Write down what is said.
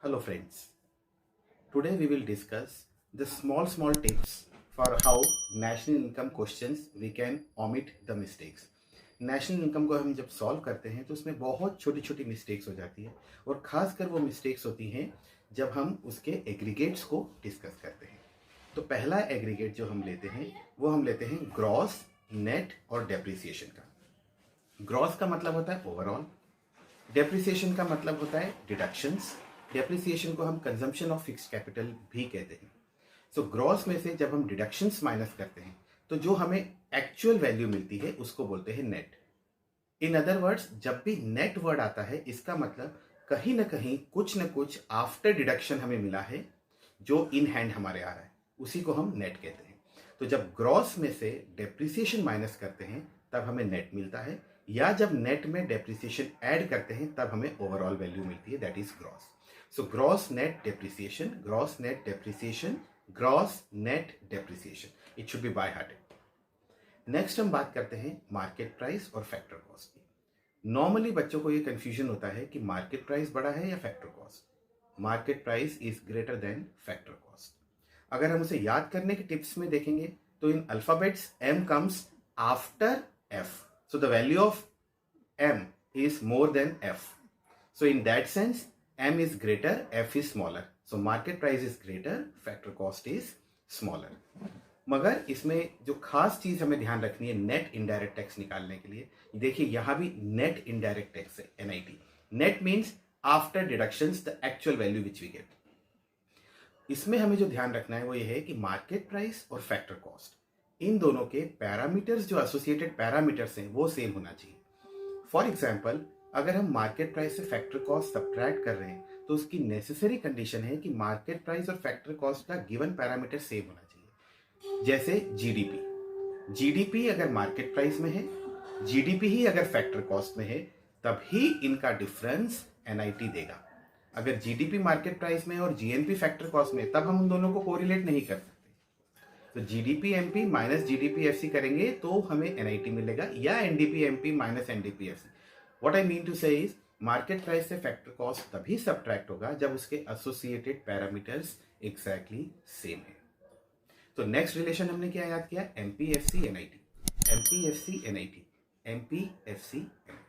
Hello friends. Today we will discuss the small tips for how national income questions we can omit the mistakes. National income को हम जब solve करते हैं तो उसमें बहुत छोटी छोटी मिस्टेक्स हो जाती है और खासकर वो मिस्टेक्स होती हैं जब हम उसके एग्रीगेट्स को डिस्कस करते हैं। तो पहला एग्रीगेट जो हम लेते हैं वो हम लेते हैं ग्रॉस, नेट और डेप्रिसिएशन का। ग्रॉस का मतलब होता है ओवरऑल, डेप्रिसिएशन का मतलब होता है डिडक्शंस। डेप्रिसिएशन को हम कंजम्पशन ऑफ फिक्स्ड कैपिटल भी कहते हैं। सो ग्रॉस में से जब हम डिडक्शंस माइनस करते हैं तो जो हमें एक्चुअल वैल्यू मिलती है उसको बोलते हैं नेट। इन अदर वर्ड्स, जब भी नेट वर्ड आता है इसका मतलब कहीं ना कहीं कुछ न कुछ आफ्टर डिडक्शन हमें मिला है जो इन हैंड हमारे आ रहा है, उसी को हम नेट कहते हैं। तो जब ग्रॉस में से डेप्रिसिएशन माइनस करते हैं तब हमें नेट मिलता है, या जब नेट में डेप्रिसिएशन ऐड करते हैं तब हमें ओवरऑल वैल्यू मिलती है, that is gross. So gross net depreciation, gross net depreciation, gross net depreciation, it should be by hearted. Next हम बात करते हैं मार्केट प्राइस और फैक्टर कॉस्ट की। नॉर्मली बच्चों को ये कंफ्यूजन होता है कि मार्केट प्राइस बड़ा है या factor cost. Market price is greater than factor cost. अगर हम उसे याद करने के टिप्स में देखेंगे तो इन alphabets m comes after f, so the value of m is more than f, so in that sense m is greater, f is smaller, so market price is greater, factor cost is smaller। मगर इसमें जो खास चीज हमें ध्यान रखनी है net indirect tax निकालने के लिए, देखिए यहां भी नेट इनडायरेक्ट टैक्स है, NIT. Net means after deductions the actual value which we get. इसमें हमें जो ध्यान रखना है वो ये है कि मार्केट प्राइस और फैक्टर कॉस्ट, इन दोनों के पैरामीटर्स जो एसोसिएटेड पैरामीटर्स हैं वो सेम होना चाहिए। फॉर एग्जाम्पल, अगर हम मार्केट प्राइस से फैक्टर कॉस्ट सब्ट्रैक्ट कर रहे हैं तो उसकी नेसेसरी कंडीशन है कि मार्केट प्राइस और फैक्टर कॉस्ट का गिवन पैरामीटर सेम होना चाहिए। जैसे जीडीपी, जीडीपी अगर मार्केट प्राइस में है, जीडीपी ही अगर फैक्टर कॉस्ट में है, तब ही इनका डिफरेंस एनआईटी देगा। अगर जीडीपी मार्केट प्राइस में और जीएनपी फैक्टर कॉस्ट में, तब हम उन दोनों को कोरिलेट नहीं कर सकते। तो GDP MP minus GDP FC करेंगे तो हमें एनआईटी मिलेगा, या NDP MP minus NDP FC. What I mean to say is market price से फैक्टर कॉस्ट तभी सब्ट्रैक्ट होगा जब उसके एसोसिएटेड पैरामीटर्स एग्जैक्टली सेम है। तो नेक्स्ट रिलेशन हमने क्या याद किया, एमपीएफसी एनआईटी, एमपीएफसी एनआईटी, एमपीएफसी एनआईटी।